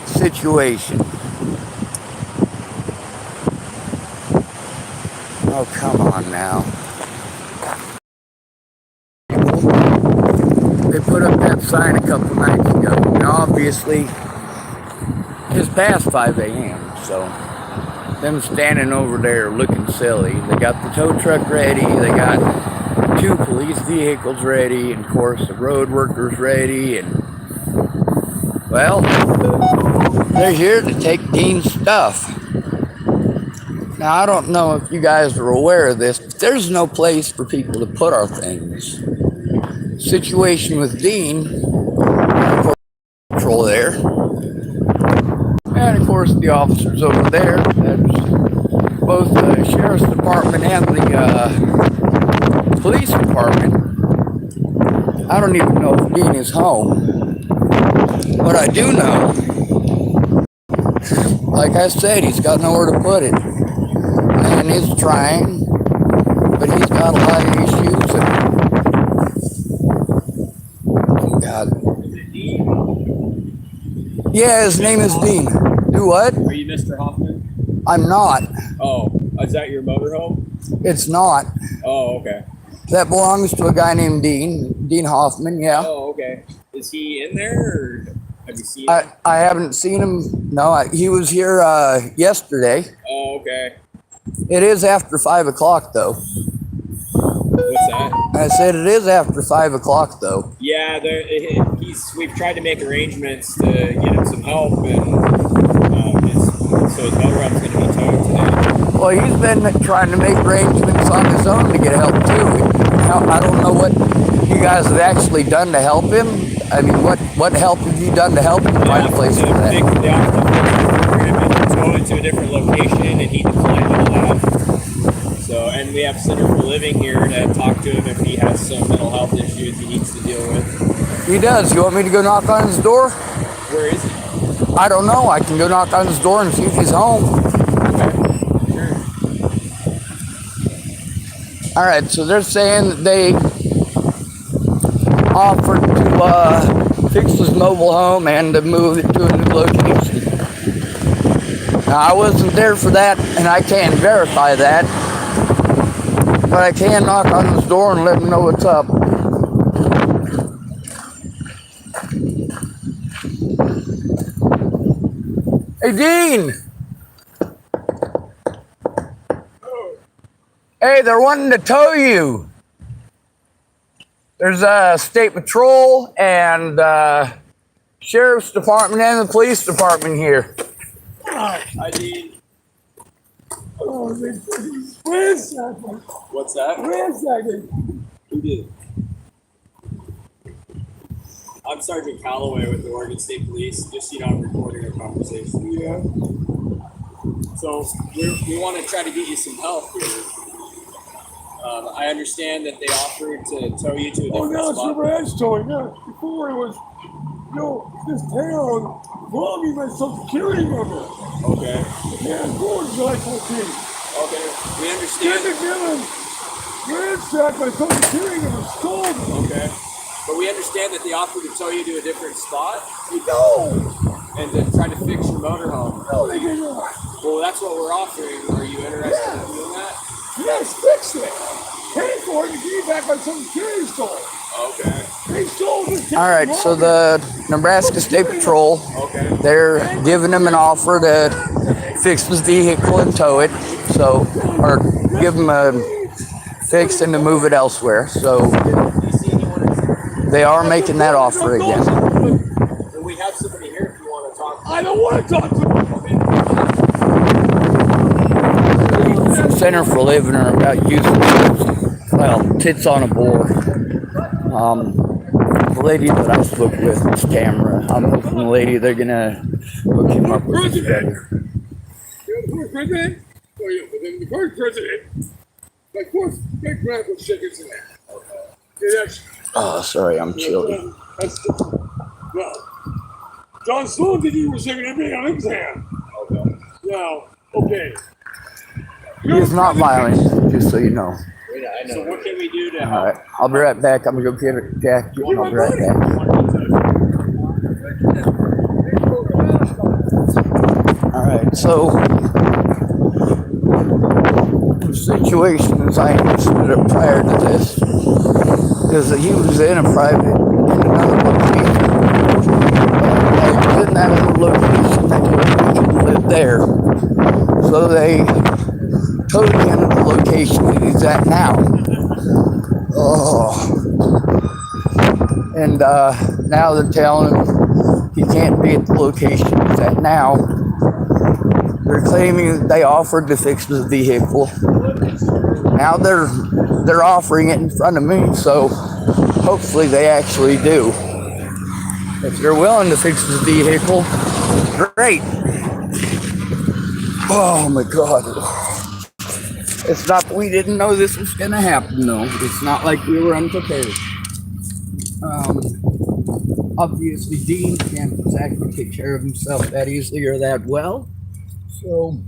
situation. Oh, come on now. They put up that sign a couple nights ago. Now, obviously, it's past 5 a.m., so them standing over there looking silly. They got the tow truck ready. They got 2 police vehicles ready, and of course the road workers ready, and well, they're here to take Dean's stuff. Now, I don't know if you guys are aware of this, but there's no place for people to put our things. Situation with Dean, of course, patrol there, and of course the officers over there. There's both the sheriff's department and the police department. I don't even know if Dean is home. But I do know, like I said, he's got nowhere to put it. And he's trying, but he's got a lot of issues. Oh, God. Is it Dean? Yeah, his name is Dean. Do what? Are you Mr. Hoffman? I'm not. Oh, is that your motorhome? It's not. Oh, okay. That belongs to a guy named Dean Hoffman, yeah. Oh, okay. Is he in there, or have you seen him? I haven't seen him. No, he was here yesterday. Oh, okay. It is after 5 o'clock, though. What's that? I said it is after 5 o'clock, though. Yeah, we've tried to make arrangements to get him some help, and so his motorhome's going to be towed today. Well, he's been trying to make arrangements on his own to get help, too. I don't know what you guys have actually done to help him. I mean, what help have you done to help him find a place for that? They have to tow it to a different location, and he declined all that. So, and we have Center for Living here to talk to him if he has some mental health issues he needs to deal with. He does. You want me to go knock on his door? Where is he? I don't know. I can go knock on his door and see if he's home. Okay. Sure. All right. So they're saying that they offered to fix his mobile home and to move it to a new location. Now, I wasn't there for that, and I can't verify that. But I can knock on his door and let him know what's up. Hey, Dean! Hey, they're wanting to tow you. There's a state patrol and sheriff's department and the police department here. Hi, Dean. Oh, wait a second. What's that? Wait a second. Who did? I'm Sergeant Calloway with the Oregon State Police. Just so you know, I'm recording our conversation. Yeah. So we want to try to get you some help here. I understand that they offered to tow you to a Oh, different now it's spot. the ranch towing. Yeah. Before it was, this town belonging my social security number. Okay. Yeah, Gordon's like 14. Okay. We understand. David Dillon ransacked my social security number, stole me. Okay. But we understand that they offered to tow you to a different spot No, and to try to fix your motorhome. no, they did not. Well, that's what we're offering. Are you interested in doing that? Yes, fix it. Pay for it and give me back my social security stole. Okay. They stole this. All right, so the Nebraska State Patrol, Okay. they're giving him an offer to fix his vehicle and tow it, so, or give him a fix and to move it elsewhere. So Do you see anyone? they are making that offer again. And we have somebody here if you want to talk. I don't want to talk to them. Center for Living are about using, well, tits on a board. The lady that I spoke with was Tamara. I'm hoping the lady, they're gonna hook him up with each other. You're the first president? Oh, yeah, but then the first president, of course, big grandpa chickens in there. Yeah, that's, Oh, sorry, I'm chilly. that's, well, John Sloan did you were singing to me on his hand. Okay. Now, okay. He is not violent, just so you know. Yeah, I know. So what can we do to All help? right, I'll be right back. I'm gonna go get a jacket. I'll be right back. So the situation as I understood it prior to this is that he was in another location. He was in that other location that he couldn't live there. So they towed him to the location that he's at now. Oh. And now they're telling him he can't be at the location he's at now. They're claiming that they offered to fix his vehicle. Now they're offering it in front of me, so hopefully they actually do. If they're willing to fix his vehicle, great. Oh my God. It's not, we didn't know this was gonna happen though. It's not like we were unprepared. Obviously Dean can't exactly take care of himself that easily or that well. So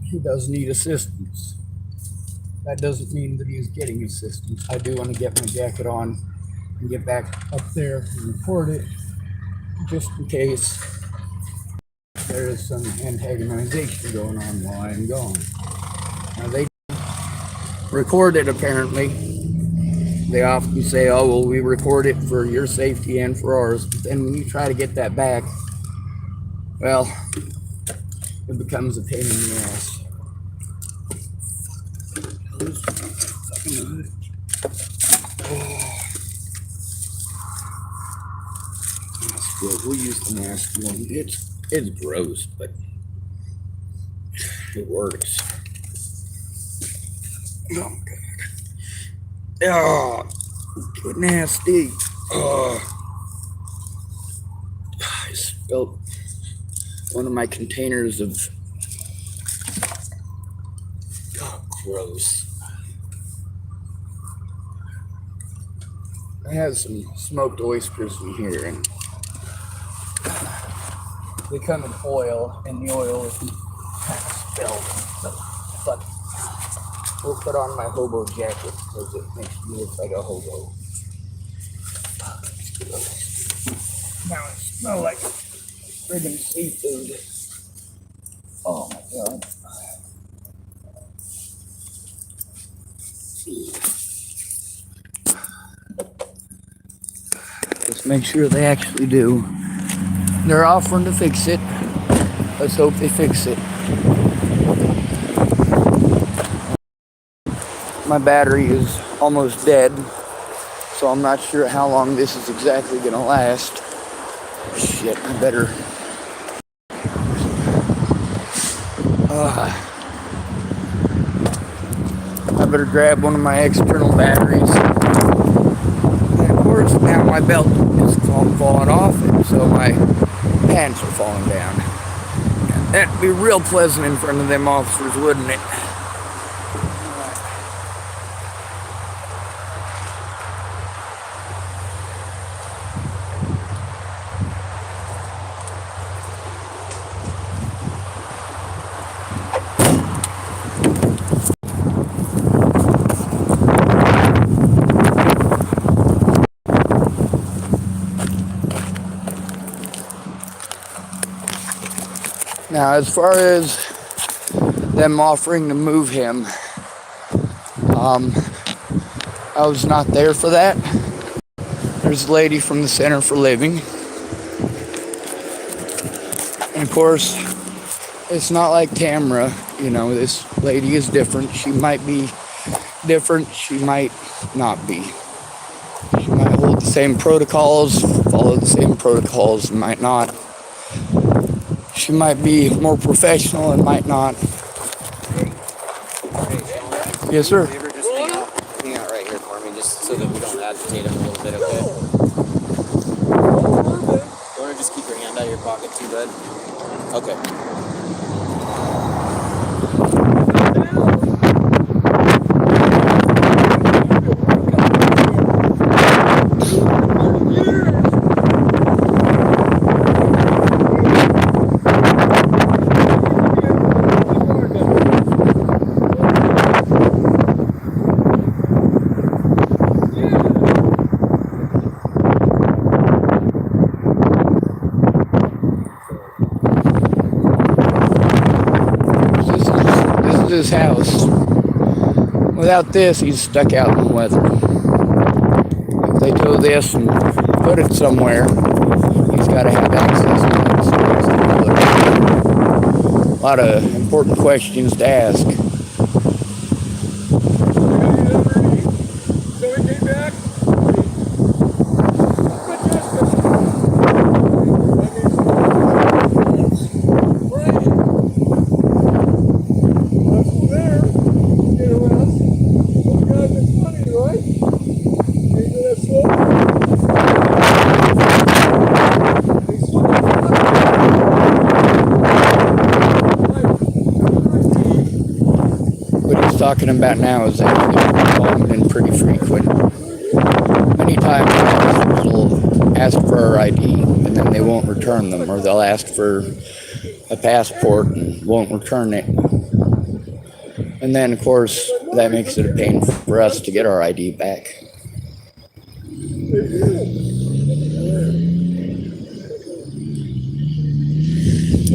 he does need assistance. That doesn't mean that he's getting assistance. I do want to get my jacket on and get back up there and record it just in case there is some antagonization going on while I'm gone. Now they record it apparently. They often say, oh, well, we record it for your safety and for ours. But then when you try to get that back, well, it becomes a pain in the ass. We'll use the mask one. It's gross, but it works. Oh God. Oh, nasty. Oh, I spilled one of my containers of gross. I have some smoked oysters in here, and they come in oil, and the oil is kind of spilled. But we'll put on my hobo jacket because it makes me look like a hobo. Now I smell like friggin' seafood. Oh my God. Let's make sure they actually do. They're offering to fix it. Let's hope they fix it. My battery is almost dead, so I'm not sure how long this is exactly gonna last. Shit, I better. I better grab one of my external batteries. And of course, now my belt is falling off, and so my pants are falling down. That'd be real pleasant in front of them officers, wouldn't it? Now, as far as them offering to move him, I was not there for that. There's a lady from the Center for Living. And of course, it's not like Tamara, you know, this lady is different. She might be different, she might not be. She might hold the same protocols, follow the same protocols, and might not. She might be more professional and might not. Yes, sir. Favor, just hang out right here for me, just so that we don't agitate him a little bit, okay? You want to just keep your hand out of your pocket too, bud? Okay. Without this, he's stuck out in the weather. If they tow this and put it somewhere, he's got to have access to it. A lot of important questions to ask. Talking about now is actually been pretty frequent. Many times officers will ask for our ID and then they won't return them, or they'll ask for a passport and won't return it. And then, of course, that makes it a pain for us to get our ID back.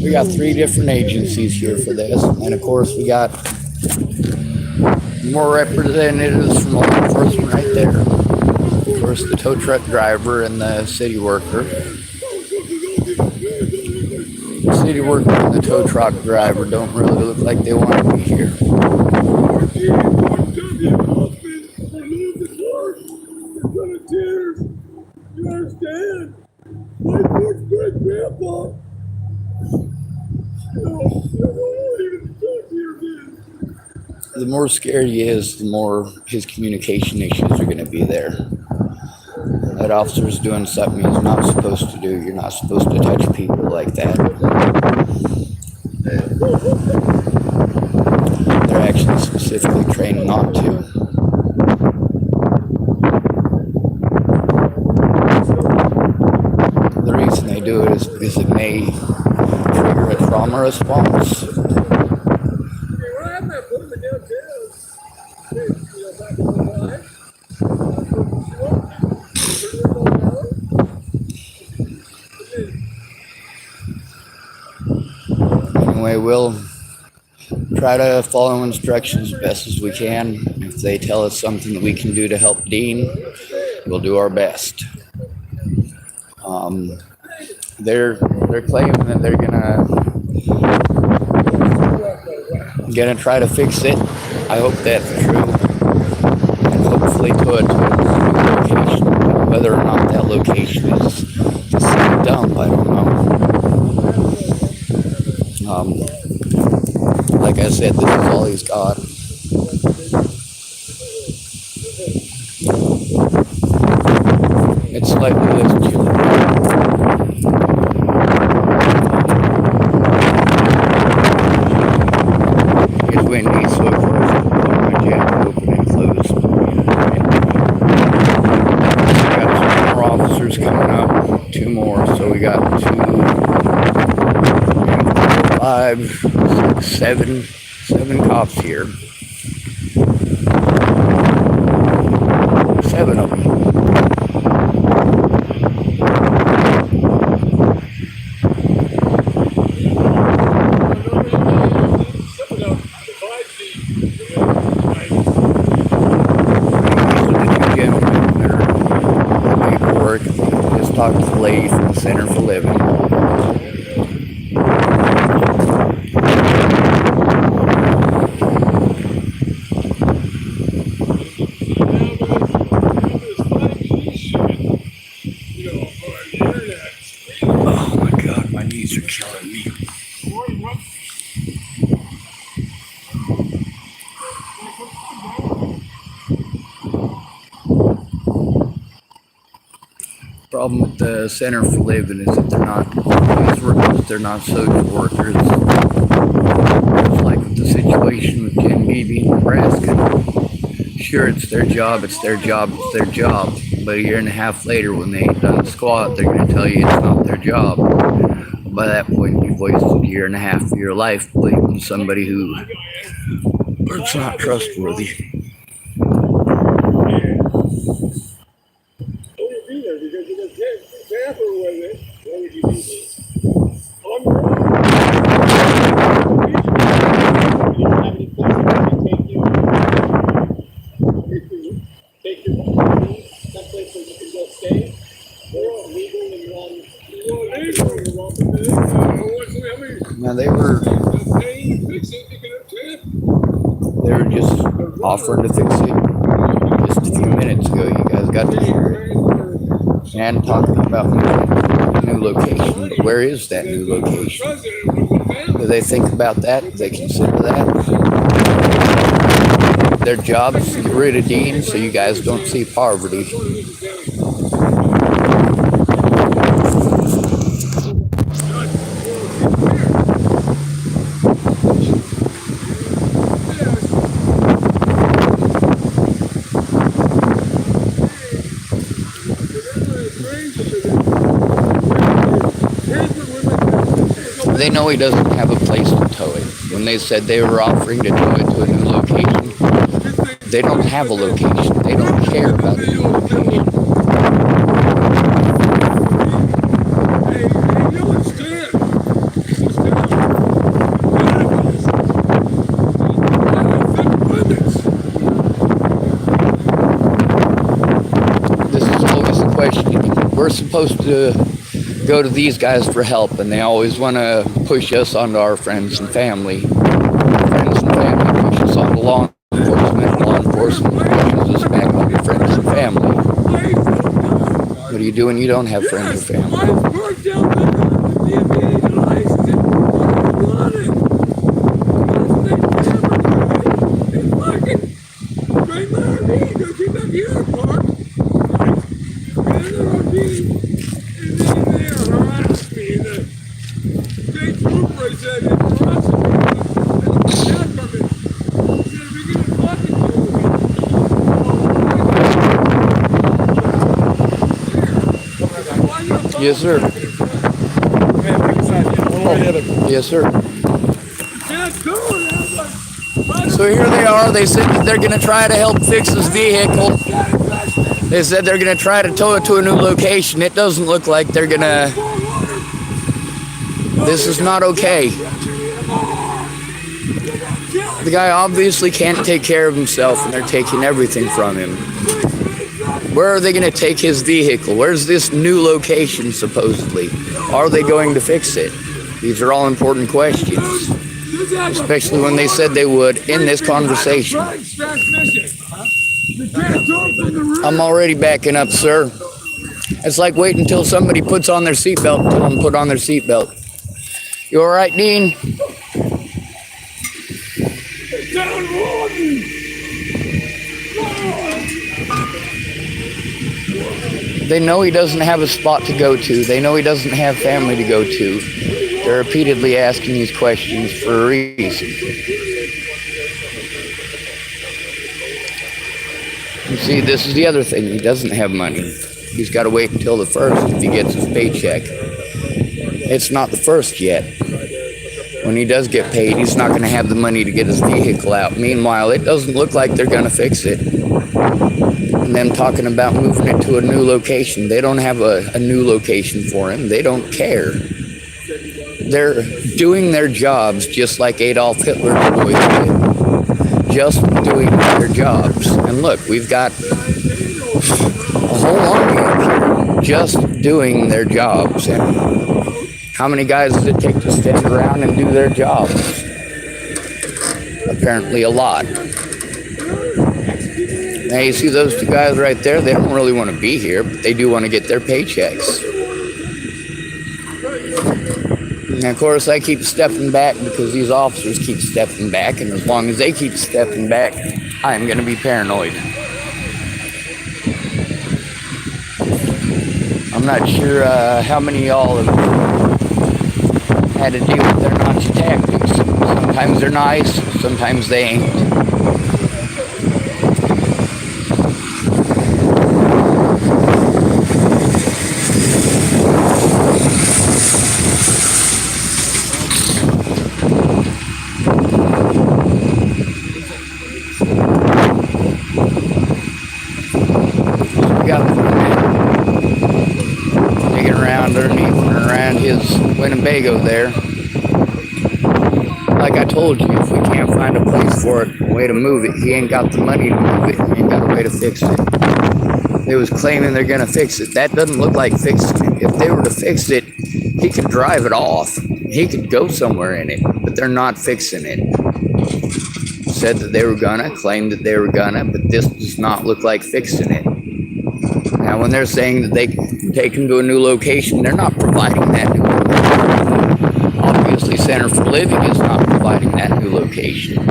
We got 3 different agencies here for this, and of course we got more representatives from law enforcement right there. Of course, the tow truck driver and the city worker. The city worker and the tow truck driver don't really look like they want to be here. You understand? My poor great grandpa. The more scared he is, the more his communication issues are going to be there. That officer's doing something he's not supposed to do. You're not supposed to touch people like that. They're actually specifically trained not to. The reason they do it is because it may trigger a trauma response. Anyway, we'll try to follow instructions as best as we can. If they tell us something that we can do to help Dean, we'll do our best. They're claiming that they're gonna try to fix it. I hope that's true, and hopefully to a new location. Whether or not that location is the same dump, I don't know. Like I said, this is all he's got. It's slightly less chilly. It's windy, so of course my jacket open and closed. We got 2 more officers coming up, 2 more, so we got 2, 5, 6, 7 cops here. 7 of them. Just talked to the lady from the Center for Living. Oh my God, my knees are killing me. Problem with the Center for Living is that they're not police workers, they're not social workers. It's like with the situation with Ken Beebe in Nebraska. Sure, it's their job, it's their job, it's their job. But a year and a half later, when they ain't done squat, they're going to tell you it's not their job. By that point, you've wasted a year and a half of your life blaming somebody who is not trustworthy. offering to fix it. Just a few minutes ago, you guys got to hear it. And talking about a new location. But where is that new location? Do they think about that? Do they consider that? Their job is to get rid of Dean so you guys don't see poverty. They know he doesn't have a place to tow it. When they said they were offering to tow it to a new location, they don't have a location. They don't care about a new location. This is always the question. We're supposed to go to these guys for help, and they always want to push us onto our friends and family. Friends and family push us onto law enforcement. Law enforcement pushes us back onto friends and family. What do you do when you don't have friends or family? Yes, sir. Yes, sir. So here they are. They said that they're going to try to help fix his vehicle. They said they're going to try to tow it to a new location. It doesn't look like they're going to. This is not okay. The guy obviously can't take care of himself, and they're taking everything from him. Where are they going to take his vehicle? Where's this new location, supposedly? Are they going to fix it? These are all important questions, especially when they said they would in this conversation. I'm already backing up, sir. It's like waiting until somebody puts on their seatbelt, tell them to put on their seatbelt. You all right, Dean? They know he doesn't have a spot to go to. They know he doesn't have family to go to. They're repeatedly asking these questions for a reason. You see, this is the other thing. He doesn't have money. He's got to wait until the 1st if he gets his paycheck. It's not the 1st yet. When he does get paid, he's not going to have the money to get his vehicle out. Meanwhile, it doesn't look like they're going to fix it. And them talking about moving it to a new location. They don't have a new location for him. They don't care. They're doing their jobs just like Adolf Hitler's boys did. Just doing their jobs. And look, we've got a whole army up here just doing their jobs. And how many guys does it take to stand around and do their jobs? Apparently a lot. Now you see those two guys right there, they don't really want to be here, but they do want to get their paychecks. And of course I keep stepping back because these officers keep stepping back, and as long as they keep stepping back, I'm going to be paranoid. I'm not sure how many of y'all have had to deal with their Nazi tactics. Sometimes they're nice, sometimes they ain't. Winnebago there. Like I told you, if we can't find a place for it, a way to move it, he ain't got the money to move it. He ain't got a way to fix it. They was claiming they're gonna fix it. That doesn't look like fixing it. If they were to fix it, he could drive it off. He could go somewhere in it, but they're not fixing it. said that they were gonna, claimed that they were gonna, but this does not look like fixing it. Now, when they're saying that they can take them to a new location, they're not providing that new location. Obviously, Center for Living is not providing that new location.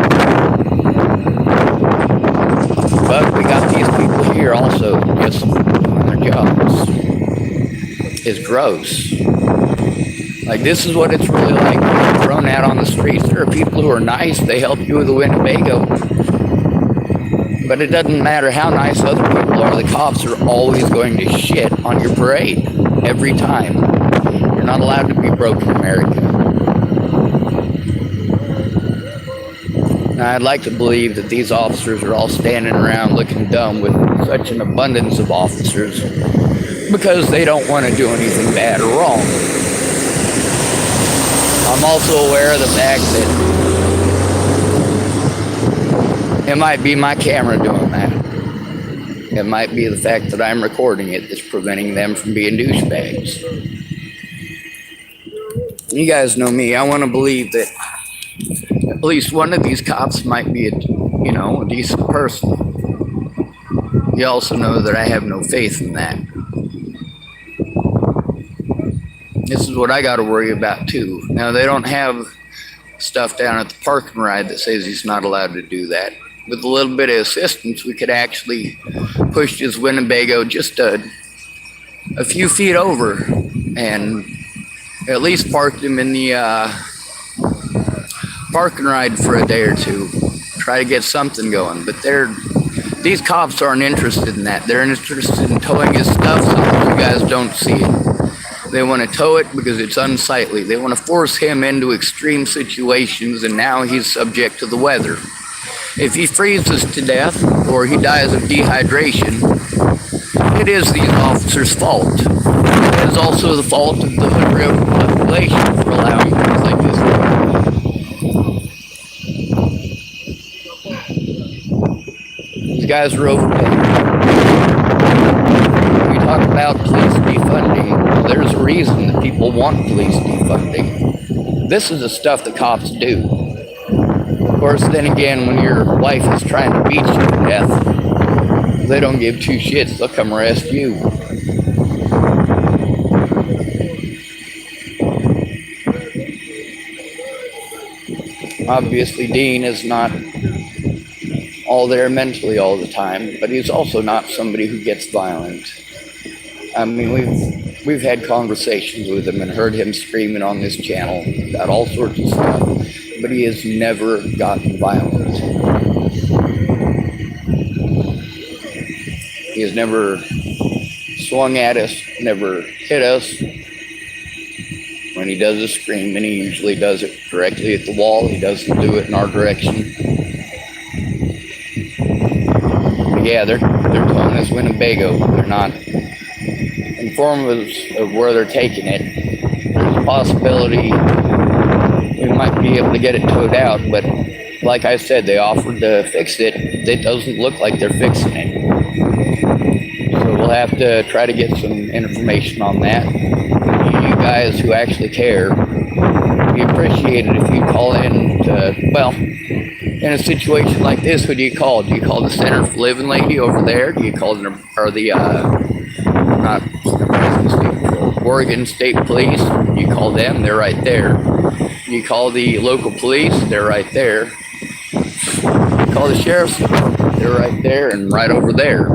But we got these people here also just doing their jobs. It's gross. Like, this is what it's really like when you're thrown out on the streets. There are people who are nice. They help you with the Winnebago. But it doesn't matter how nice other people are. The cops are always going to shit on your parade. Every time. You're not allowed to be broke in America. Now, I'd like to believe that these officers are all standing around looking dumb with such an abundance of officers because they don't want to do anything bad or wrong. I'm also aware of the fact that it might be my camera doing that. It might be the fact that I'm recording it that's preventing them from being douchebags. You guys know me. I want to believe that at least one of these cops might be a decent person. You also know that I have no faith in that. This is what I got to worry about too. Now, they don't have stuff down at the park and ride that says he's not allowed to do that. With a little bit of assistance, we could actually push his Winnebago just a few feet over and at least park him in the park and ride for a day or two. Try to get something going. But these cops aren't interested in that. They're interested in towing his stuff so that you guys don't see it. They want to tow it because it's unsightly. They want to force him into extreme situations, and now he's subject to the weather. If he freezes to death or he dies of dehydration, it is these officers' fault. It is also the fault of the Hood River population for allowing things like this to happen. These guys are overpaid. We talk about police defunding. Well, there's a reason that people want police defunding. This is the stuff that cops do. Of course, then again, when your wife is trying to beat you to death, they don't give two shits. They'll come arrest you. Obviously, Dean is not all there mentally all the time, but he's also not somebody who gets violent. I mean, we've had conversations with him and heard him screaming on this channel about all sorts of stuff, but he has never gotten violent. He has never swung at us, never hit us. When he does a scream, and he usually does it directly at the wall. He doesn't do it in our direction. But yeah, they're towing this Winnebago. They're not informed of where they're taking it. There's a possibility we might be able to get it towed out, but like I said, they offered to fix it. It doesn't look like they're fixing it. So we'll have to try to get some information on that. You guys who actually care, we appreciate it if you call in to, well, in a situation like this, who do you call? Do you call the Center for Living lady over there? Do you call the Oregon State Police? You call them, they're right there. You call the local police, they're right there. You call the sheriff's department, they're right there and right over there.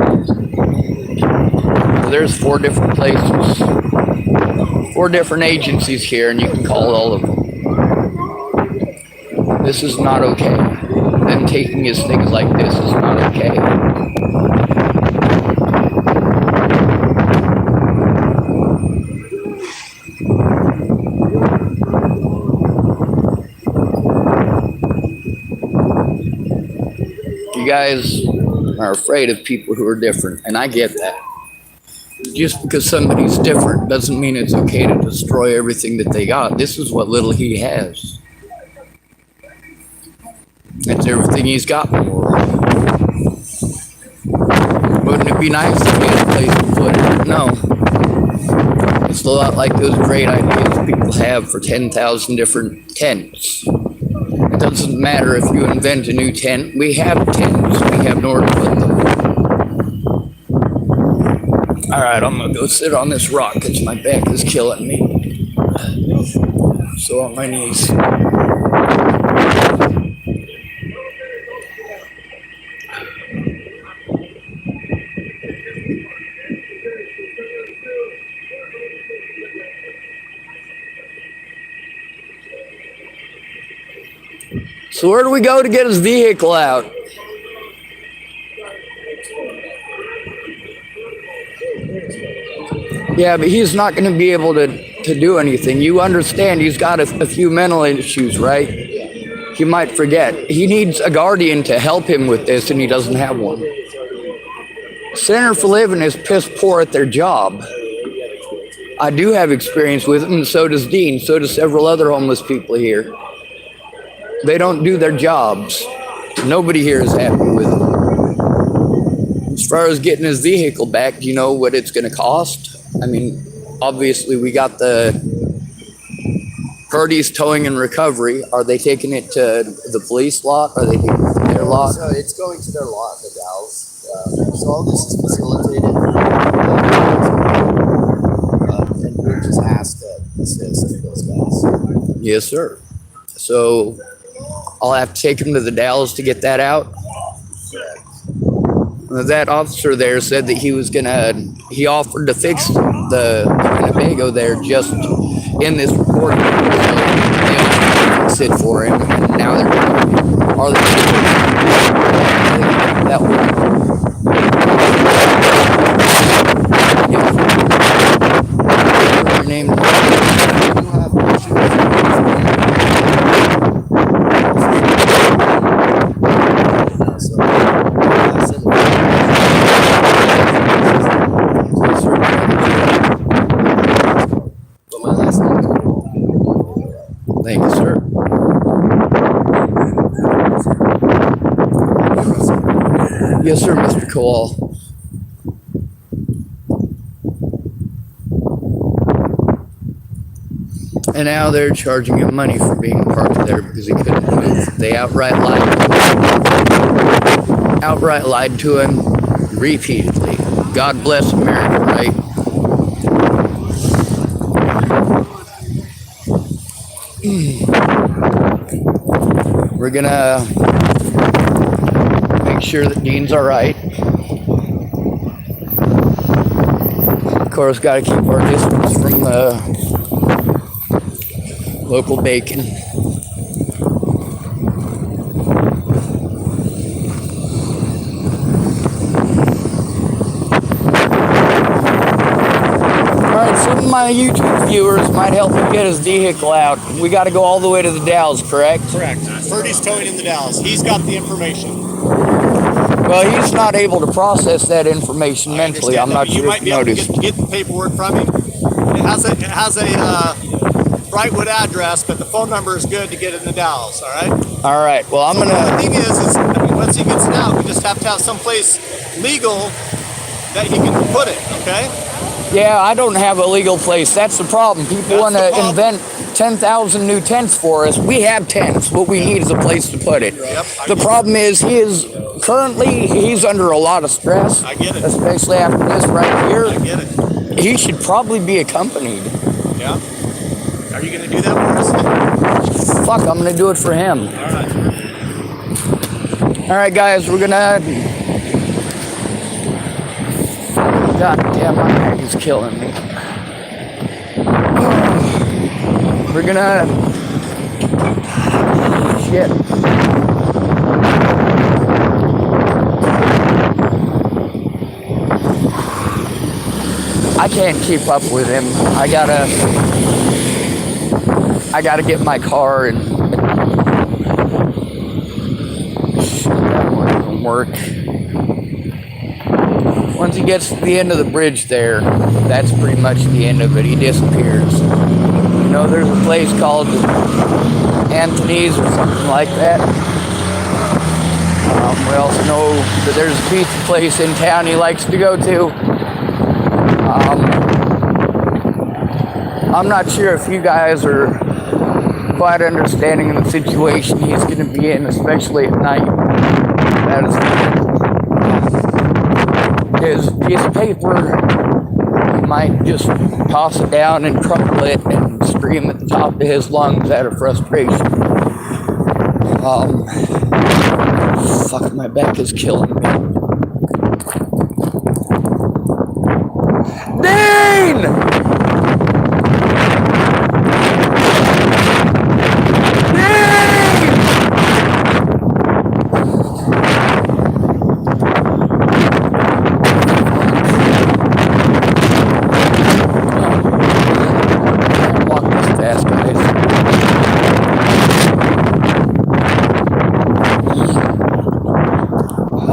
So there's 4 different places, 4 different agencies here, and you can call all of them. This is not okay. Them taking his things like this is not okay. You guys are afraid of people who are different, and I get that. Just because somebody's different doesn't mean it's okay to destroy everything that they got. This is what little he has. It's everything he's got in the world. Wouldn't it be nice if he had a place to put it? No. It's a lot like those great ideas people have for 10,000 different tents. Doesn't matter if you invent a new tent. We have tents. We have nowhere to put them. All right, I'm gonna go sit on this rock because my back is killing me. So on my knees. So where do we go to get his vehicle out? Yeah, but he's not going to be able to do anything. You understand he's got a few mental issues, right? He might forget. He needs a guardian to help him with this, and he doesn't have one. Center for Living is piss poor at their job. I do have experience with them, and so does Dean. So do several other homeless people here. They don't do their jobs. Nobody here is happy with them. As far as getting his vehicle back, do you know what it's going to cost? I mean, obviously we got the Purdy's Towing and Recovery. Are they taking it to the police lot? Are they taking it to their lot? So it's going to their lot, the Dalles. So all this is facilitated. And we're just asked to assist those guys. Yes, sir. So I'll have to take him to the Dalles to get that out. That officer there said that he offered to fix the Winnebago there just in this recording. So they offered to fix it for him. And now they're that one. Her name. Thank you, sir. Yes, sir, Mr. Cole. And now they're charging him money for being parked there because he couldn't move. They outright lied to him repeatedly. God bless America, right? We're gonna make sure that Dean's all right. Of course, got to keep our distance from the local bacon. Some of my YouTube viewers might help me get his vehicle out. We got to go all the way to the Dalles, correct? Correct. Purdy's Towing in the Dalles. He's got the information. Well, he's not able to process that information mentally. I'm not sure if you noticed. You might be able to get the paperwork from him. It has a Brightwood address, but the phone number is good to get in the Dalles, all right? All right. Well, I'm going The to... thing is once he gets it out, we just have to have someplace legal that he can put it, okay? Yeah, I don't have a legal place. That's the problem. People want to invent 10,000 new tents for us. We have tents. What we need is a place to put it. Yep, The problem is he's under a lot of stress. I get it. Especially after this right I here. get it. He should probably be accompanied. Yeah? Are you going to do that for us? Fuck, I'm going to do it for him. All right. All right, guys, we're going to... God damn, my back is killing me. We're gonna... Shit. I can't keep up with him. I gotta get my car and... That won't even work. Once he gets to the end of the bridge there, that's pretty much the end of it. He disappears. You know, there's a place called Anthony's or something like that. We also know that there's a pizza place in town he likes to go to. I'm not sure if you guys are quite understanding of the situation he's going to be in, especially at night. That is his piece of paper. He might just toss it down and crumple it and scream at the top of his lungs out of frustration. Fuck, my back is killing me. Dean!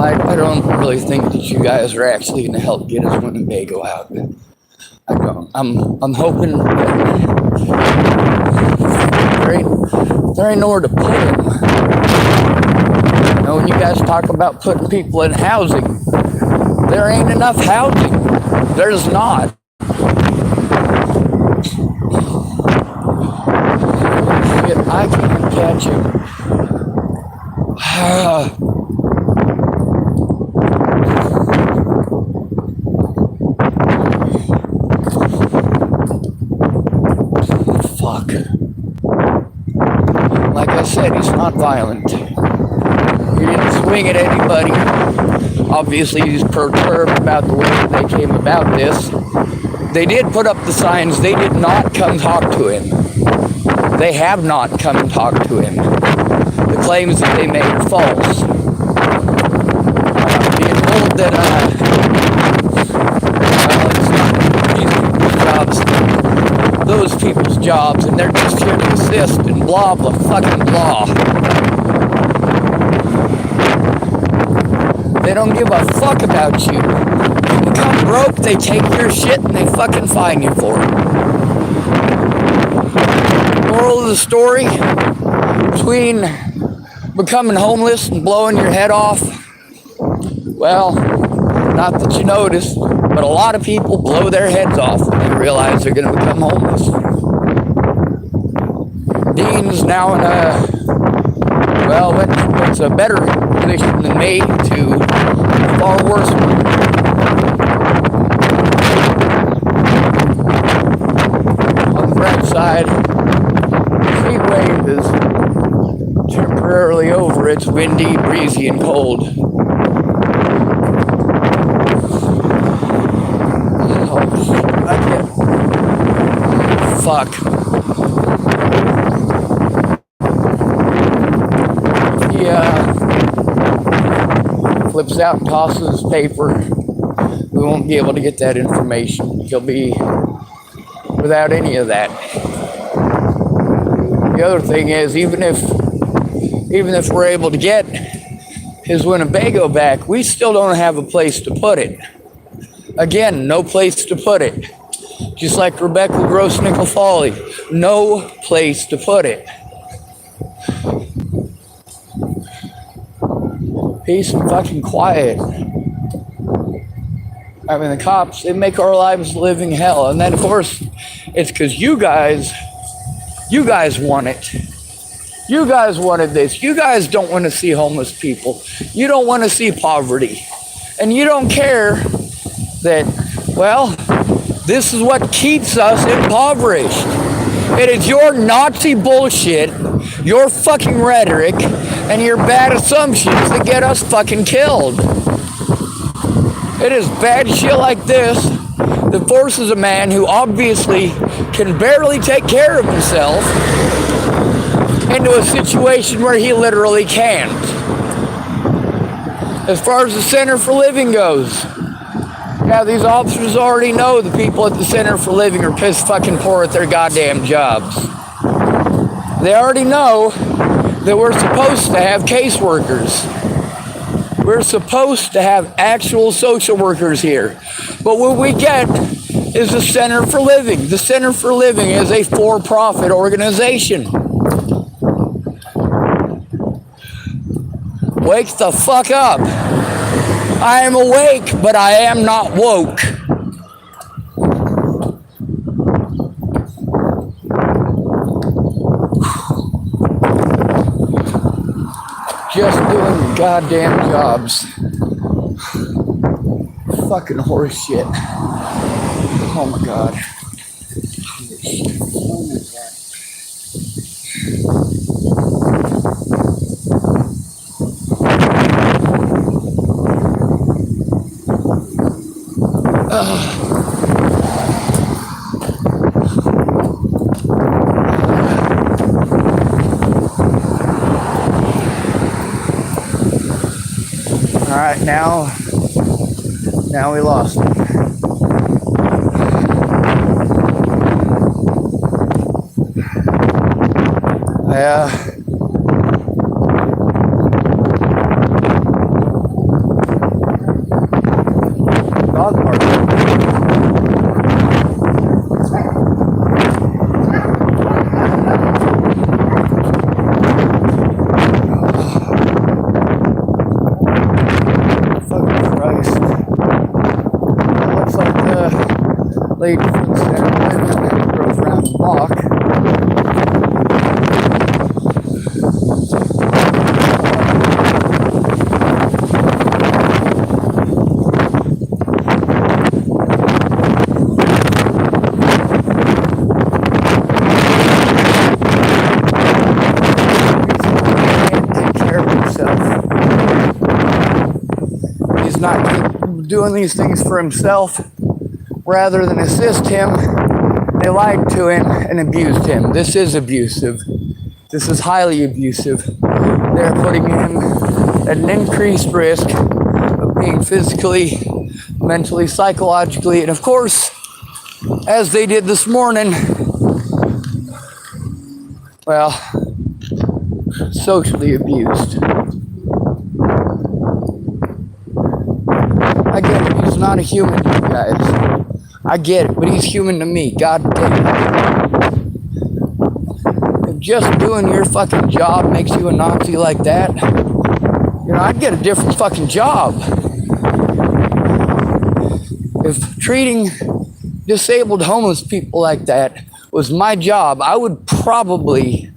I don't really think that you guys are actually going to help get his Winnebago out. I don't. I'm hoping that there ain't nowhere to put him. You know, when you guys talk about putting people in housing, there ain't enough housing. There's not. Shit, I can't catch him. Fuck. Like I said, he's not violent. He didn't swing at anybody. Obviously, he's perturbed about the way that they came about this. They did put up the signs. They did not come talk to him. They have not come and talked to him. The claims that they made are false. Being told that, well, it's not these people's jobs, those people's jobs, and they're just here to assist and blah, blah, fucking blah. They don't give a fuck about you. You become broke, they take your shit and they fucking fine you for it. Moral of the story, between becoming homeless and blowing your head off, well, not that you noticed, but a lot of people blow their heads off when they realize they're going to become homeless. Dean's now in a, well, it's a better position than me to a far worse one. On the bright side, the heat wave is temporarily over. It's windy, breezy, and cold. Oh, I can't. Fuck. He flips out and tosses his paper. We won't be able to get that information. He'll be without any of that. The other thing is, even if we're able to get his Winnebago back, we still don't have a place to put it. Again, no place to put it. Just like Rebecca Gross Nickel Folly, no place to put it. Peace and fucking quiet. I mean, the cops, they make our lives a living hell. And then, of course, it's because you guys want it. You guys wanted this. You guys don't want to see homeless people. You don't want to see poverty. And you don't care that, well, this is what keeps us impoverished. It is your Nazi bullshit, your fucking rhetoric, and your bad assumptions that get us fucking killed. It is bad shit like this that forces a man who obviously can barely take care of himself into a situation where he literally can't. As far as the Center for Living goes, yeah, these officers already know the people at the Center for Living are piss fucking poor at their goddamn jobs. They already know that we're supposed to have caseworkers. We're supposed to have actual social workers here. But what we get is the Center for Living. The Center for Living is a for-profit organization. Wake the fuck up. I am awake, but I am not woke. just doing goddamn jobs. Fucking horse shit. Oh my god. All right, now we lost it. Yeah. Dog park. Fucking Christ. That looks like the lady from the center drove around the block. Not doing these things for himself rather than assist him. They lied to him and abused him. This is abusive. This is highly abusive. They're putting him at an increased risk of being physically, mentally, psychologically, and of course, as they did this morning, well, socially abused. I get it, he's not a human, you guys. I get it, but he's human to me. God damn it. If just doing your fucking job makes you a Nazi like that, you know, I'd get a different fucking job. If treating disabled homeless people like that was my job, I would probably,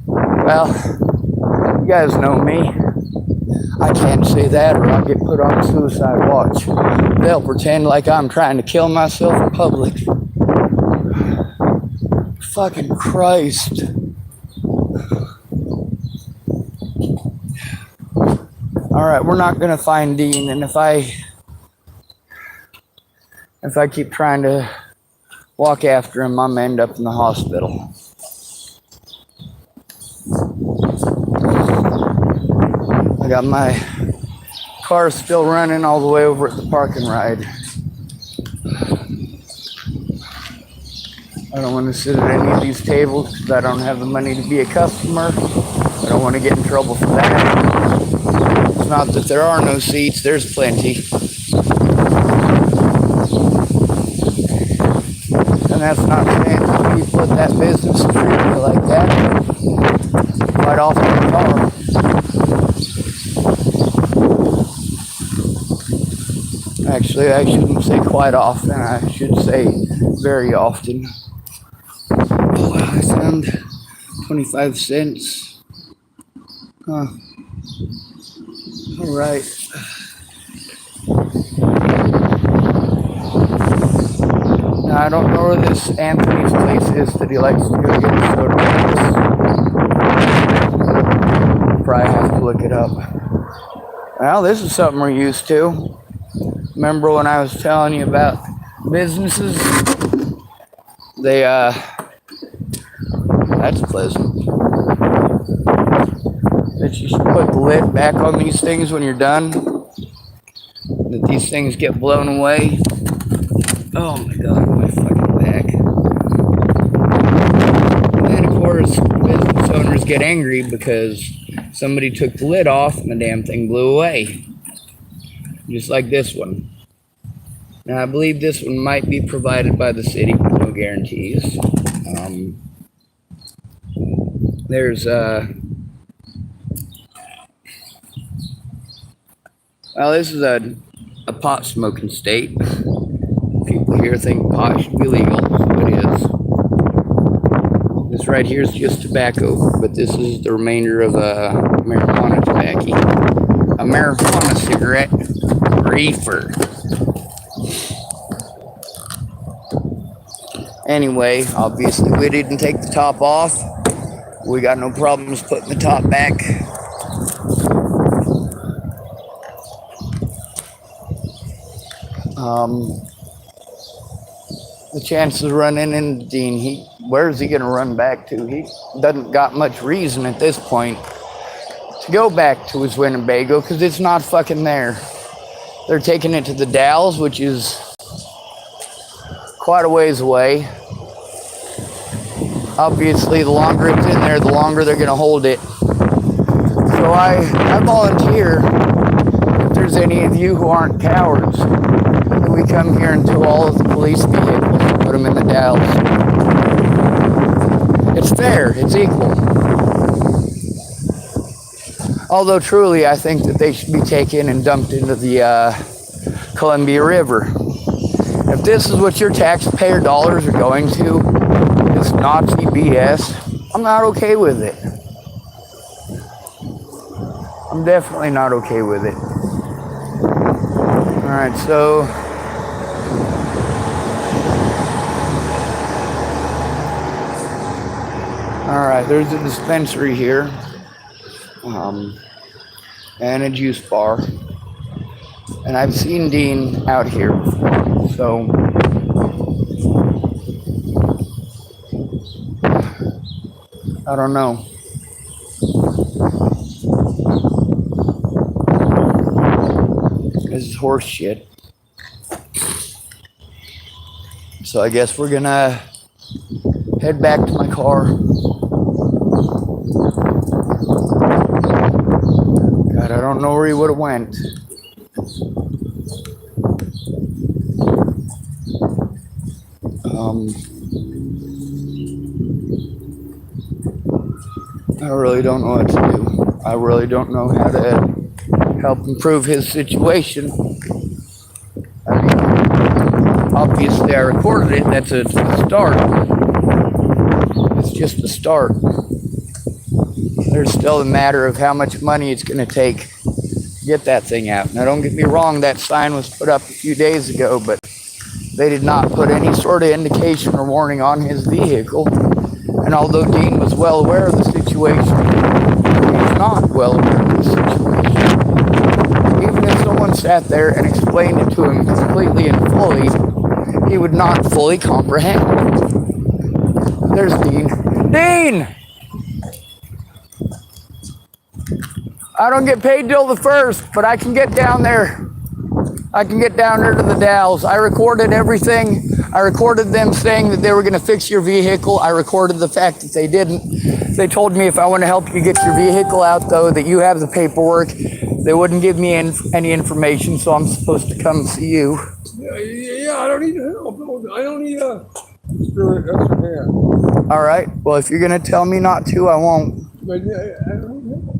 well, you guys know me. I can't say that or I'll get put on suicide watch. They'll pretend like I'm trying to kill myself in public. Fucking Christ. Alright, we're not gonna find Dean, and if I keep trying to walk after him, I'm gonna end up in the hospital. I got my car still running all the way over at the parking ride. I don't want to sit at any of these tables because I don't have the money to be a customer. I don't want to get in trouble for that. It's not that there are no seats, there's plenty. And that's not saying that people at that business treat me like that. Quite often they are. Actually, I shouldn't say quite often. I should say very often. Oh, I found 25 cents. Huh. All right. Now, I don't know where this Anthony's place is that he likes to go get soda. Probably have to look it up. Well, this is something we're used to. Remember when I was telling you about businesses? That's pleasant. That you should put the lid back on these things when you're done. That these things get blown away. Oh my god, my fucking back. And then of course, business owners get angry because somebody took the lid off and the damn thing blew away. Just like this one. Now, I believe this one might be provided by the city, but no guarantees. There's, well, this is a pot smoking state. People here think pot should be legal, so it is. This right here is just tobacco, but this is the remainder of marijuana tobacco. A marijuana cigarette reefer. Anyway, obviously we didn't take the top off. We got no problems putting the top back. The chances of running into Dean, where's he gonna run back to? He doesn't got much reason at this point to go back to his Winnebago because it's not fucking there. They're taking it to the Dalles, which is quite a ways away. Obviously, the longer it's in there, the longer they're gonna hold it. So I volunteer, if there's any of you who aren't cowards, that we come here and tow all of the police vehicles and put them in the Dalles. It's fair, it's equal. Although truly, I think that they should be taken and dumped into the Columbia River. If this is what your taxpayer dollars are going to, this Nazi BS, I'm not okay with it. I'm definitely not okay with it. Alright, so alright, there's a dispensary here. And a juice bar. And I've seen Dean out here before, so I don't know. This is horse shit. So I guess we're gonna head back to my car. God, I don't know where he would have went. I really don't know what to do. I really don't know how to help improve his situation. I mean, obviously I recorded it. That's a start. It's just a start. There's still a matter of how much money it's going to take to get that thing out. Now, don't get me wrong, that sign was put up a few days ago, but they did not put any sort of indication or warning on his vehicle. And although Dean was well aware of the situation, he's not well aware of the situation. Even if someone sat there and explained it to him completely and fully, he would not fully comprehend. There's Dean. Dean! I don't get paid till the 1st, but I can get down there. I can get down there to the Dalles. I recorded everything. I recorded them saying that they were going to fix your vehicle. I recorded the fact that they didn't. They told me if I want to help you get your vehicle out, though, that you have the paperwork. They wouldn't give me any information, so I'm supposed to come see you. Yeah, I don't need help. I don't need a extra hand. All right. Well, if you're going to tell me not to, I won't. But I don't need help.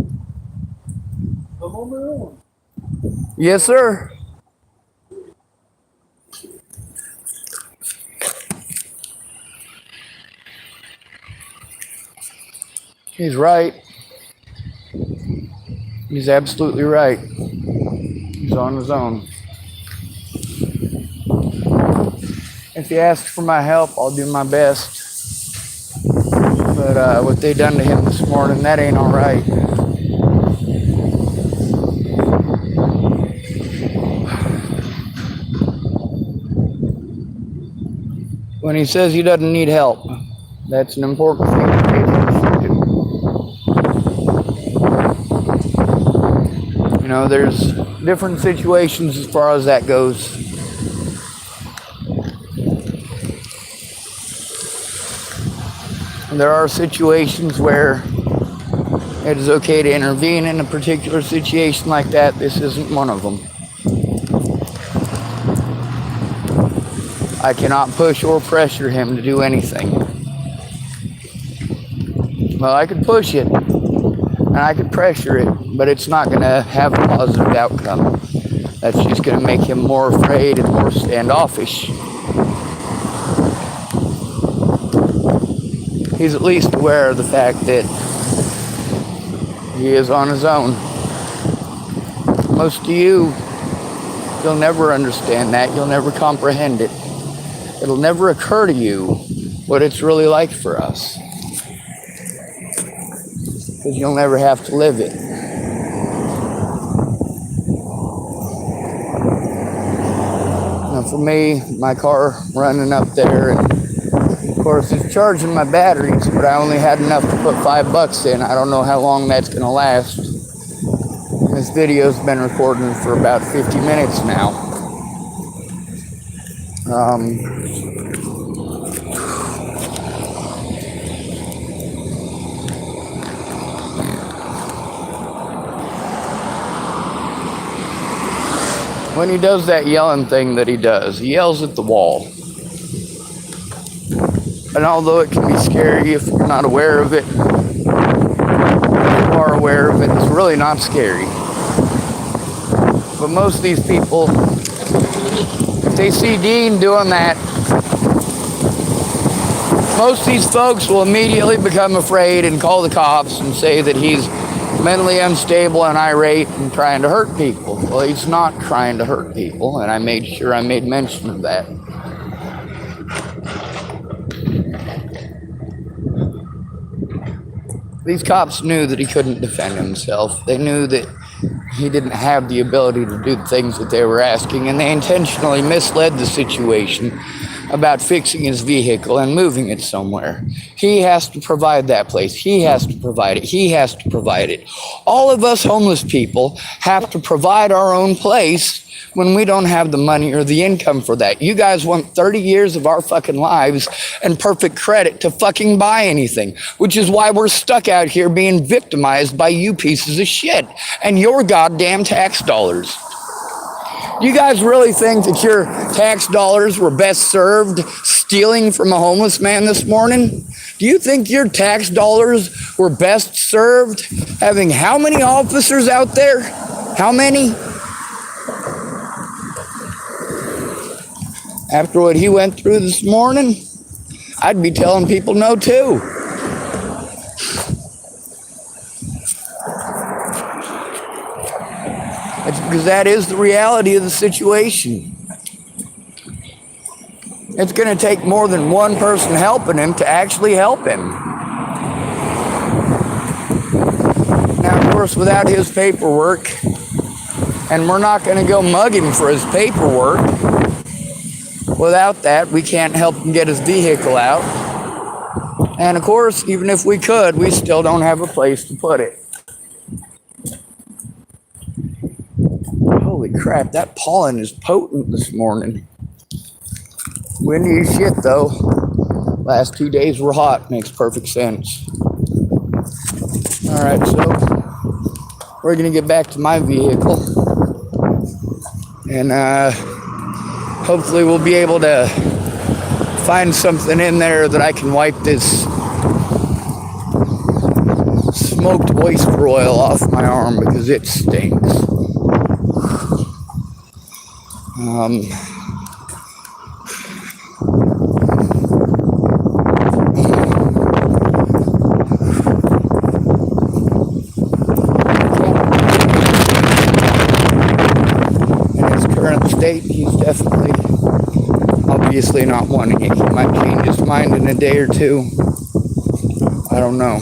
I'm on my own. Yes, sir. He's right. He's absolutely right. He's on his own. If he asks for my help, I'll do my best. But what they done to him this morning, that ain't all right. When he says he doesn't need help, that's an important thing to pay attention to. You know, there's different situations as far as that goes. And there are situations where it is okay to intervene in a particular situation like that. This isn't one of them. I cannot push or pressure him to do anything. Well, I could push it and I could pressure it, but it's not going to have a positive outcome. That's just going to make him more afraid and more standoffish. he's at least aware of the fact that he is on his own. Most of you'll never understand that. You'll never comprehend it. It'll never occur to you what it's really like for us. Because you'll never have to live it. Now for me, my car running up there, and of course it's charging my batteries, but I only had enough to put $5 in. I don't know how long that's going to last. This video's been recording for about 50 minutes now. When he does that yelling thing that he does, he yells at the wall. And although it can be scary if you're not aware of it, if you are aware of it, it's really not scary. But most of these people, if they see Dean doing that, most of these folks will immediately become afraid and call the cops and say that he's mentally unstable and irate and trying to hurt people. Well, he's not trying to hurt people, and I made sure I made mention of that. These cops knew that he couldn't defend himself. They knew that he didn't have the ability to do the things that they were asking, and they intentionally misled the situation about fixing his vehicle and moving it somewhere. He has to provide that place. He has to provide it. He has to provide it. All of us homeless people have to provide our own place when we don't have the money or the income for that. You guys want 30 years of our fucking lives and perfect credit to fucking buy anything, which is why we're stuck out here being victimized by you pieces of shit and your goddamn tax dollars. You guys really think that your tax dollars were best served stealing from a homeless man this morning? Do you think your tax dollars were best served having how many officers out there? How many? After what he went through this morning, I'd be telling people no too. It's because that is the reality of the situation. It's going to take more than one person helping him to actually help him. Now, of course, without his paperwork, and we're not going to go mug him for his paperwork, without that, we can't help him get his vehicle out. And of course, even if we could, we still don't have a place to put it. Holy crap, that pollen is potent this morning. Windy as shit though. Last 2 days were hot, makes perfect sense. Alright, so we're gonna get back to my vehicle. And hopefully we'll be able to find something in there that I can wipe this smoked oyster oil off my arm because it stinks. In his current state, he's definitely, obviously not wanting it. He might change his mind in a day or two. I don't know.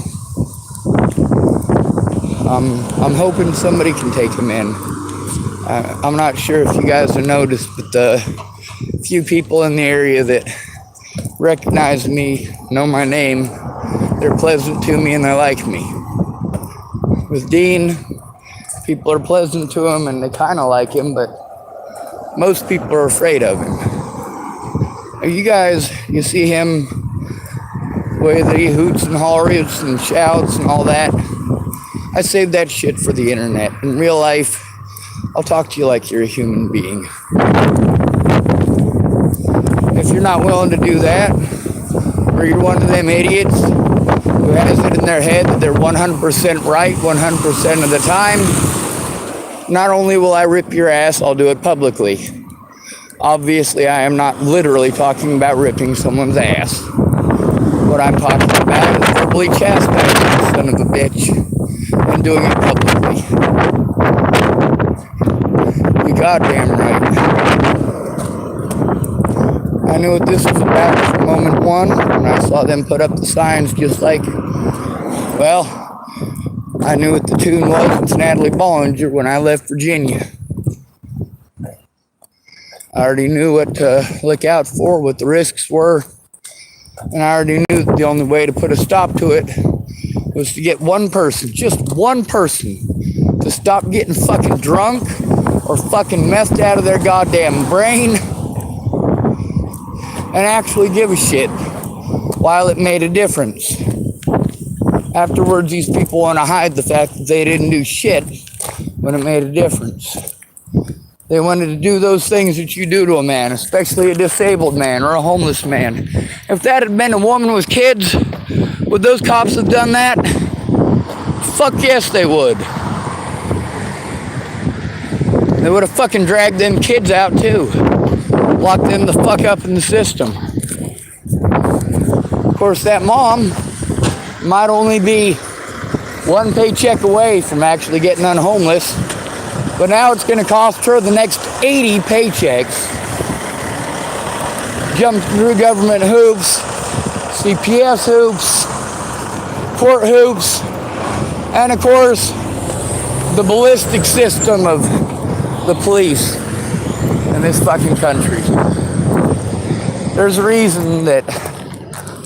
I'm hoping somebody can take him in. I'm not sure if you guys have noticed, but the few people in the area that recognize me, know my name, they're pleasant to me and they like me. With Dean, people are pleasant to him and they kind of like him, but most people are afraid of him. You guys, you see him, the way that he hoots and hollers and shouts and all that. I save that shit for the internet. In real life, I'll talk to you like you're a human being. If you're not willing to do that, or you're one of them idiots who has it in their head that they're 100% right 100% of the time, not only will I rip your ass, I'll do it publicly. Obviously, I am not literally talking about ripping someone's ass. What I'm talking about is verbally chastising the son of a bitch and doing it publicly. You goddamn right. I knew what this was about from moment one when I saw them put up the signs just like, well, I knew what the tune was with Natalie Bollinger when I left Virginia. I already knew what to look out for, what the risks were, and I already knew that the only way to put a stop to it was to get one person, just one person, to stop getting fucking drunk or fucking messed out of their goddamn brain and actually give a shit while it made a difference. Afterwards, these people want to hide the fact that they didn't do shit when it made a difference. They wanted to do those things that you do to a man, especially a disabled man or a homeless man. If that had been a woman with kids, would those cops have done that? Fuck yes, they would. They would have fucking dragged them kids out too. Locked them the fuck up in the system. Of course, that mom might only be one paycheck away from actually getting unhomeless, but now it's going to cost her the next 80 paychecks. Jump through government hoops, CPS hoops, court hoops, and of course, the ballistic system of the police in this fucking country. There's a reason that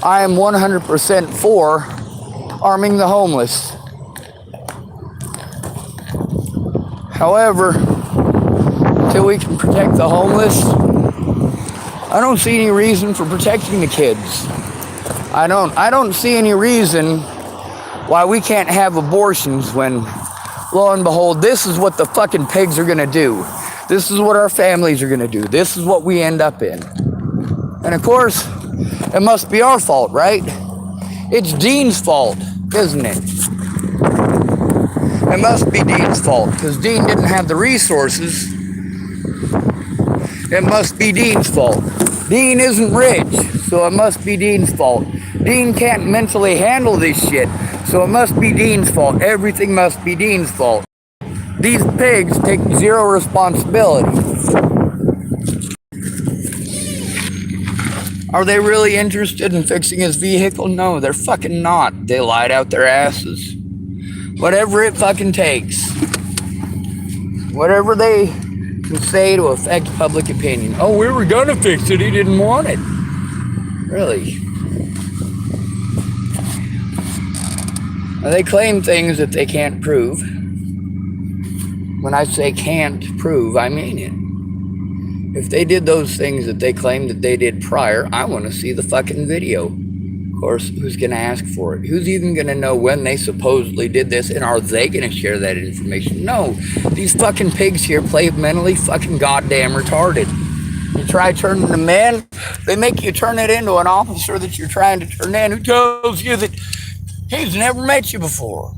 I am 100% for arming the homeless. However, until we can protect the homeless, I don't see any reason for protecting the kids. I don't see any reason why we can't have abortions when, lo and behold, this is what the fucking pigs are gonna do. This is what our families are gonna do. This is what we end up in. And of course, it must be our fault, right? It's Dean's fault, isn't it? It must be Dean's fault, because Dean didn't have the resources. It must be Dean's fault. Dean isn't rich, so it must be Dean's fault. Dean can't mentally handle this shit, so it must be Dean's fault. Everything must be Dean's fault. These pigs take zero responsibility. Are they really interested in fixing his vehicle? No, they're fucking not. They lied out their asses. Whatever it fucking takes. Whatever they can say to affect public opinion. Oh, we were gonna fix it, he didn't want it. Really? Now, they claim things that they can't prove. When I say can't prove, I mean it. If they did those things that they claim that they did prior, I want to see the fucking video. Of course, who's going to ask for it? Who's even going to know when they supposedly did this? And are they going to share that information? No. These fucking pigs here play mentally fucking goddamn retarded. You try turning them in, they make you turn it into an officer that you're trying to turn in who tells you that he's never met you before.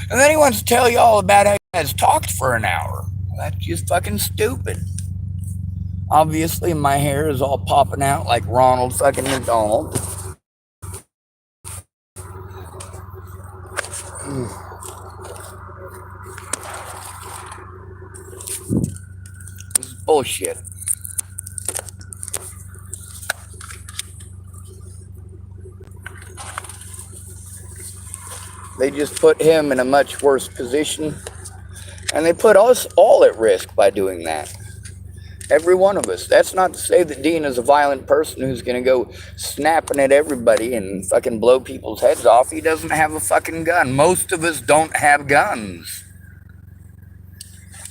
And then he wants to tell you all about how he has talked for an hour. That's just fucking stupid. Obviously, my hair is all popping out like Ronald fucking McDonald. This is bullshit. They just put him in a much worse position, and they put us all at risk by doing that. Every one of us. That's not to say that Dean is a violent person who's going to go snapping at everybody and fucking blow people's heads off. He doesn't have a fucking gun. Most of us don't have guns.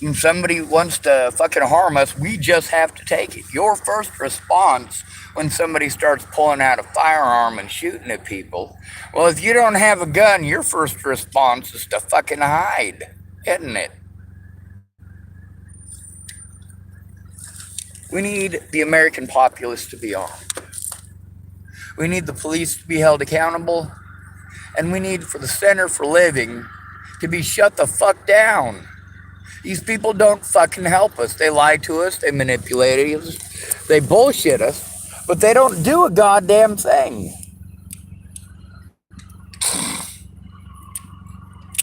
If somebody wants to fucking harm us, we just have to take it. Your first response when somebody starts pulling out a firearm and shooting at people, well, if you don't have a gun, your first response is to fucking hide, isn't it? We need the American populace to be armed. We need the police to be held accountable. And we need for the Center for Living to be shut the fuck down. These people don't fucking help us. They lie to us. They manipulate us. They bullshit us. But they don't do a goddamn thing.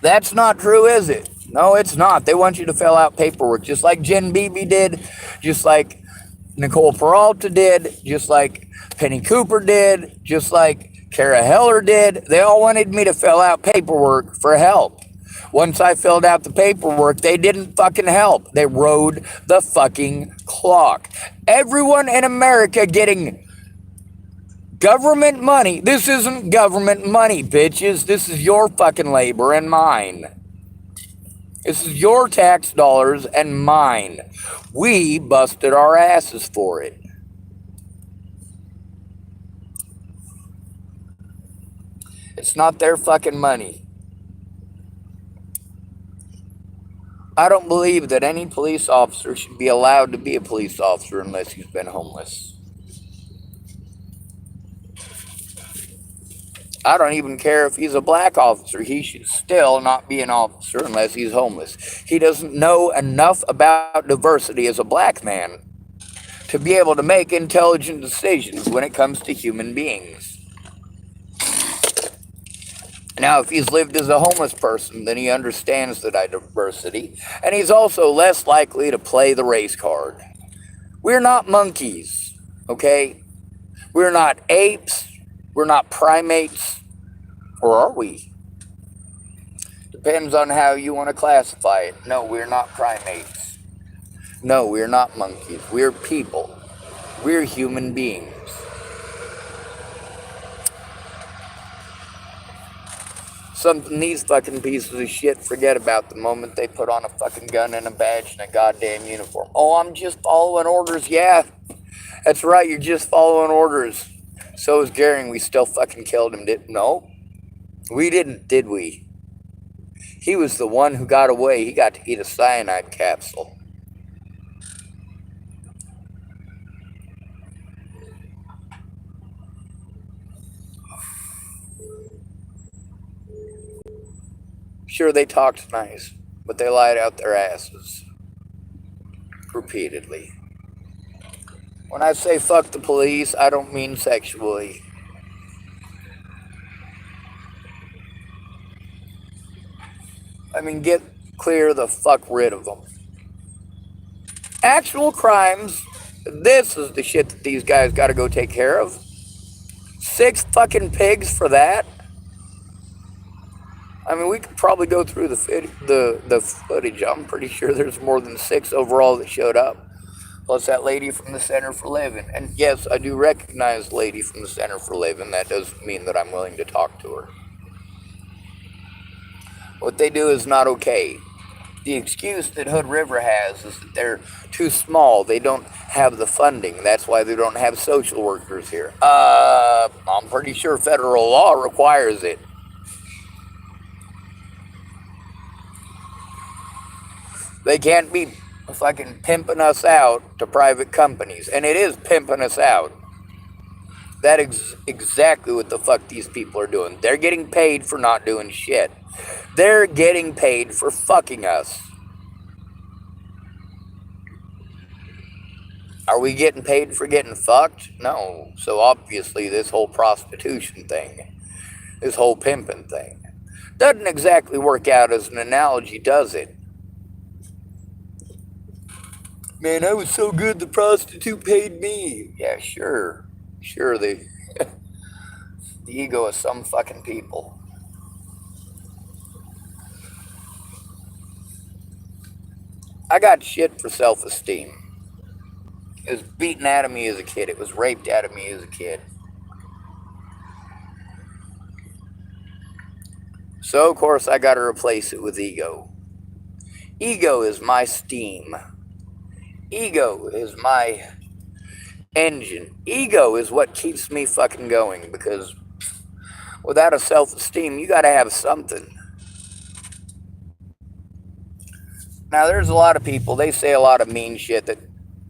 That's not true, is it? No, it's not. They want you to fill out paperwork, just like Jen Beebe did, just like Nicole Peralta did, just like Penny Cooper did, just like Kara Heller did. They all wanted me to fill out paperwork for help. Once I filled out the paperwork, they didn't fucking help. They rode the fucking clock. Everyone in America getting government money. This isn't government money, bitches. This is your fucking labor and mine. This is your tax dollars and mine. We busted our asses for it. It's not their fucking money. I don't believe that any police officer should be allowed to be a police officer unless he's been homeless. I don't even care if he's a black officer. He should still not be an officer unless he's homeless. He doesn't know enough about diversity as a black man to be able to make intelligent decisions when it comes to human beings. Now, if he's lived as a homeless person, then he understands the diversity, and he's also less likely to play the race card. We're not monkeys, okay? We're not apes. We're not primates. Or are we? Depends on how you want to classify it. No, we're not primates. No, we're not monkeys. We're people. We're human beings. Something these fucking pieces of shit forget about the moment they put on a fucking gun and a badge and a goddamn uniform. Oh, I'm just following orders. Yeah, that's right. You're just following orders. So is Goering. We still fucking killed him. No, we didn't, did we? He was the one who got away. He got to eat a cyanide capsule. Sure, they talked nice, but they lied out their asses. Repeatedly. When I say fuck the police, I don't mean sexually. I mean, get clear the fuck rid of them. Actual crimes, this is the shit that these guys gotta go take care of. 6 fucking pigs for that? I mean, we could probably go through the footage. I'm pretty sure there's more than 6 overall that showed up. Plus that lady from the Center for Living. And yes, I do recognize the lady from the Center for Living. That doesn't mean that I'm willing to talk to her. What they do is not okay. The excuse that Hood River has is that they're too small. They don't have the funding. That's why they don't have social workers here. I'm pretty sure federal law requires it. They can't be fucking pimping us out to private companies. And it is pimping us out. That is exactly what the fuck these people are doing. They're getting paid for not doing shit. They're getting paid for fucking us. Are we getting paid for getting fucked? No. So obviously this whole prostitution thing, this whole pimping thing, doesn't exactly work out as an analogy, does it? Man, I was so good the prostitute paid me. Yeah, sure. Sure, the ego of some fucking people. I got shit for self-esteem. It was beaten out of me as a kid. It was raped out of me as a kid. So, of course, I got to replace it with ego. Ego is my steam. Ego is my engine. Ego is what keeps me fucking going, because without a self-esteem, you gotta have something. Now, there's a lot of people, they say a lot of mean shit that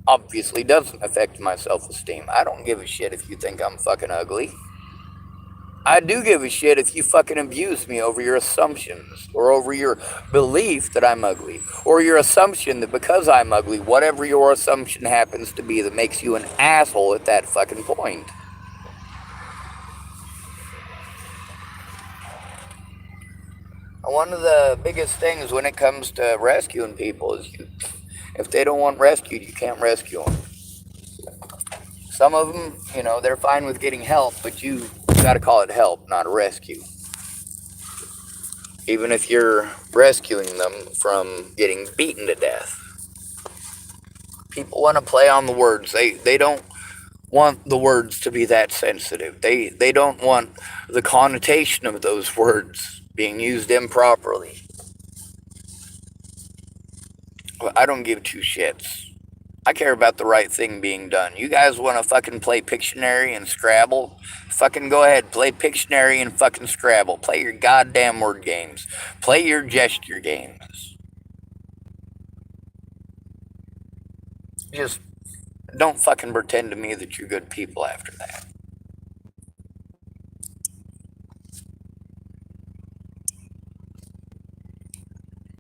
obviously doesn't affect my self-esteem. I don't give a shit if you think I'm fucking ugly. I do give a shit if you fucking abuse me over your assumptions, or over your belief that I'm ugly, or your assumption that because I'm ugly, whatever your assumption happens to be that makes you an asshole at that fucking point. one of the biggest things when it comes to rescuing people is if they don't want rescued, you can't rescue them. Some of them, they're fine with getting help, but you got to call it help, not a rescue. Even if you're rescuing them from getting beaten to death. People want to play on the words. They don't want the words to be that sensitive. They don't want the connotation of those words being used improperly. I don't give two shits. I care about the right thing being done. You guys want to fucking play Pictionary and Scrabble? Fucking go ahead. Play Pictionary and fucking Scrabble. Play your goddamn word games. Play your gesture games. Just don't fucking pretend to me that you're good people after that.